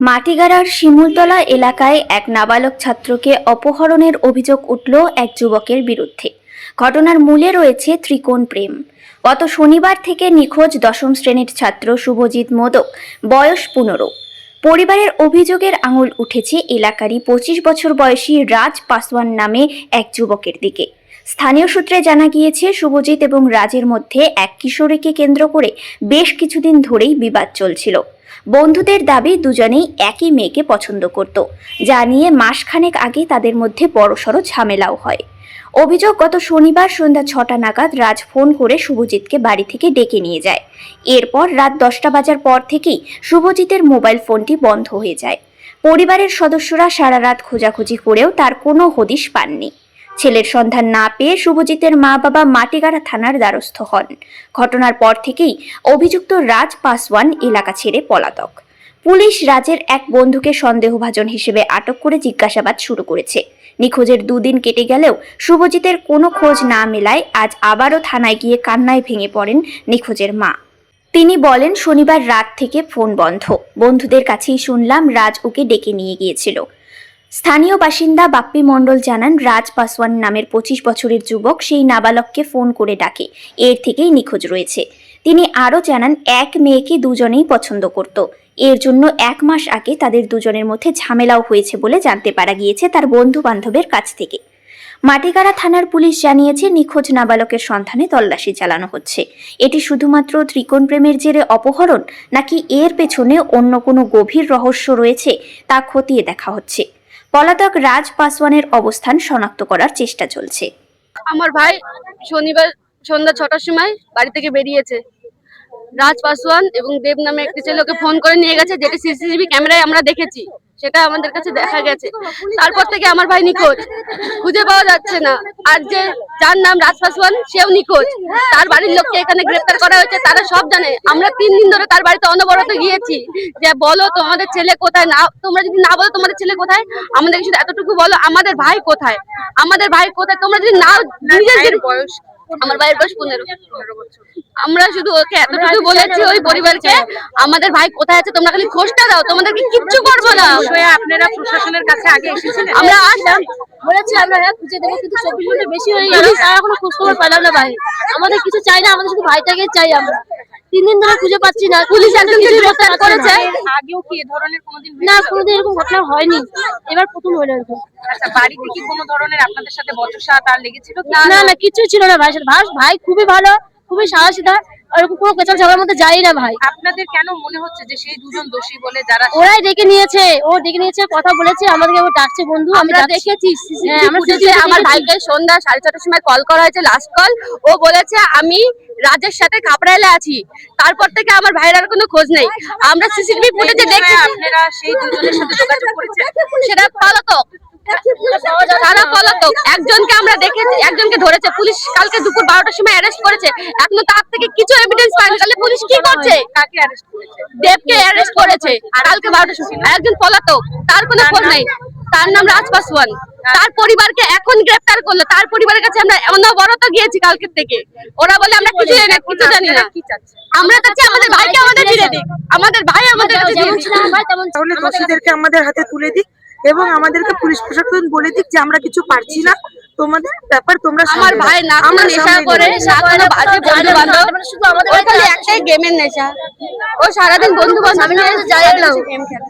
মাটিগাড়ার শিমুলতলা এলাকায় এক নাবালক ছাত্রকে অপহরণের অভিযোগ উঠল এক যুবকের বিরুদ্ধে। ঘটনার মূলে রয়েছে ত্রিকোণ প্রেম। গত শনিবার থেকে নিখোঁজ দশম শ্রেণীর ছাত্র শুভজিৎ মোদক, বয়স 15। পরিবারের অভিযোগের আঙুল উঠেছে এলাকারই 25 বছর বয়সী রাজ পাসওয়ান নামে এক যুবকের দিকে। স্থানীয় সূত্রে জানা গিয়েছে, শুভজিৎ এবং রাজের মধ্যে এক কিশোরীকে কেন্দ্র করে বেশ কিছুদিন ধরেই বিবাদ চলছিল। বন্ধুদের দাবি দুজনেই একই মেয়েকে পছন্দ করত, যা নিয়ে মাসখানেক আগে তাদের মধ্যে বড়সড় ঝামেলাও হয়। অভিযোগ, গত শনিবার সন্ধ্যা 6টা নাগাদ রাজ ফোন করে শুভজিৎকে বাড়ি থেকে ডেকে নিয়ে যায়। এরপর রাত 10টা বাজার পর থেকেই শুভজিতের মোবাইল ফোনটি বন্ধ হয়ে যায়। পরিবারের সদস্যরা সারা রাত খোঁজাখুঁজি করেও তার কোনো হদিশ পাননি। ছেলের সন্ধান না পেয়ে শুভজিতের মা বাবা মাটিগাড়া থানার দ্বারস্থ হন। ঘটনার পর থেকেই অভিযুক্ত রাজ পাসওয়ান এলাকা ছেড়ে পলাতক। পুলিশ রাজের এক বন্ধুকে সন্দেহভাজন হিসেবে আটক করে জিজ্ঞাসাবাদ শুরু করেছে। নিখোঁজের 2 দিন কেটে গেলেও শুভজিতের কোনো খোঁজ না মেলায় আজ আবারও থানায় গিয়ে কান্নায় ভেঙে পড়েন নিখোঁজের মা। তিনি বলেন, শনিবার রাত থেকে ফোন বন্ধ। বন্ধুদের কাছেই শুনলাম রাজ ওকে ডেকে নিয়ে গিয়েছিল। স্থানীয় বাসিন্দা বাপ্পি মণ্ডল জানান, রাজ পাসওয়ান নামের 25 বছরের যুবক সেই নাবালককে ফোন করে ডাকে। এর থেকেই নিখোঁজ রয়েছে। তিনি আরও জানান, এক মেয়েকে দুজনেই পছন্দ করত। এর জন্য 1 মাস আগে তাদের দুজনের মধ্যে ঝামেলাও হয়েছে বলে জানতে পারা গিয়েছে তার বন্ধু বান্ধবের কাছ থেকে। মাটিগাড়া থানার পুলিশ জানিয়েছে, নিখোঁজ নাবালকের সন্ধানে তল্লাশি চালানো হচ্ছে। এটি শুধুমাত্র ত্রিকোণ প্রেমের জেরে অপহরণ, নাকি এর পেছনে অন্য কোনো গভীর রহস্য রয়েছে তা খতিয়ে দেখা হচ্ছে। পলাতক রাজ পাসওয়ানের অবস্থান শনাক্ত করার চেষ্টা চলছে। আমার ভাই শনিবার সন্ধ্যা 6টার সময় বাড়ি থেকে বেরিয়েছে। রাজ পাসওয়ান এবং দেব নামে একটি ছেলে ওকে ফোন করে নিয়ে গেছে, যেটা সিসিটিভি ক্যামেরায় আমরা দেখেছি, সেটা আমাদের কাছে দেখা গেছে। তারপর থেকে আমার ভাই নিখোঁজ, খুঁজে পাওয়া যাচ্ছে না। আর যার নাম রাজ পাসওয়ান, সেও নিখোঁজ। তার বাড়ির লোককে এখানে গ্রেফতার করা হয়েছে, তারা সব জানে। আমরা 3 দিন ধরে তার বাড়িতে অনবরত গিয়েছি যে বলো তোমাদের ছেলে কোথায়। না, তোমরা যদি না বলো তোমাদের ছেলে কোথায়, আমাদের শুধু এতটুকু বলো আমাদের ভাই কোথায়, আমাদের ভাই কোথায়। তোমরা যদি না, নিজের বয়স, আমার ভাইয়ের বয়স 15 বছর। আমরা শুধু ওকে এতটুকু বলেছি, ওই পরিবারকে, আমাদের ভাই কোথায় আছে তোমরা খালি খোঁজটা দাও, তোমাদেরকে কিচ্ছু করবো না। আপনারা প্রশাসনের কাছে আগে এসেছিলেন? আমরা আসলাম, বলেছি আমরা হ্যাঁ খুঁজে দেবো, কিন্তু 24 ঘন্টা বেশি হয়ে গেল, তার এখনো খোঁজ খবর পেলাম না। ভাই আমাদের কিছু চাই না, আমাদের শুধু ভাইটাকে চাই। আমরা 3 দিন ধরে খুঁজে পাচ্ছি না। পুলিশ একজনকে গ্রেফতার করেছে। আগেও কি এ ধরনের কোনোদিন না, কোনোদিন এরকম ঘটনা হয়নি, এবার প্রথম হলো এরকম। আচ্ছা, বাড়িতে কি কোনো ধরনের আপনাদের সাথে বচসা তার লেগেছিল? না না, কিছু ছিল না ভাইয়ের সাথে। ভাই খুবই ভালো, খুবই সাহসিতা, এরকম কোনো কেচাল ঝগড়ার মধ্যে যাই না ভাই। আপনাদের কেন মনে হচ্ছে যে সেই দুজন দোষী বলে? যারা ওরাই ডেকে নিয়েছে, ও ডেকে নিয়েছে, কথা বলেছে, আমাদেরকে ও ডাকছে বন্ধু। আমরা দেখেছি আমার ভাইকে সন্ধ্যা 6:30টার সময় কল করা হয়েছে, লাস্ট কল। ও বলেছে আমি রাজের সাথে কাপড়াইলে আছি। তারপর থেকে আমার ভাইয়ের আর কোনো খোঁজ নেই। আমরা সিসিটিভি ফুটেজে দেখছি। আপনারা সেই দুজনের সাথে যোগাযোগ করেছেন? সেটা পলাতক, তারা পলাতক। একজনকে আমরা দেখেছি, একজনকে ধরেছে পুলিশ কালকে দুপুর 12টার সময় অ্যারেস্ট করেছে। এখনো তার থেকে কিছু এভিডেন্স পায়নি। তাহলে পুলিশ কি করছে? কাকে অ্যারেস্ট করেছে? দেবকে অ্যারেস্ট করেছে কালকে 12টার সময়। একজন পলাতক, তার কোনো খোঁজ নেই। তার নাম রাজ পাসওয়ান। তার পরিবারকে এখন গ্রেফতার করলো। তার পরিবারের কাছে আমরা অনবরত গিয়েছি কালকে থেকে। ওরা বলে আমরা কিছু জানি না। আমরা চাচ্ছি আমাদের ভাইকে আমাদের ফিরে দিক, আমাদের ভাই আমাদের কাছে দিয়ে দিক। তাহলে দোষীদেরকে আমাদের হাতে তুলে দিক এবং আমাদেরকে পুলিশ প্রশাসন বলে দিক যে আমরা কিছু পারছি না, তোমাদের ব্যাপার তোমরা। আমার ভাই না কোনো নেশা করে, না কোনো বাজে বন্ধু বান্ধব, শুধু আমাদের একটাই গেমের নেশা। ও সারাদিন বন্ধু বান্ধব নিয়ে যায়, গেম খেলে।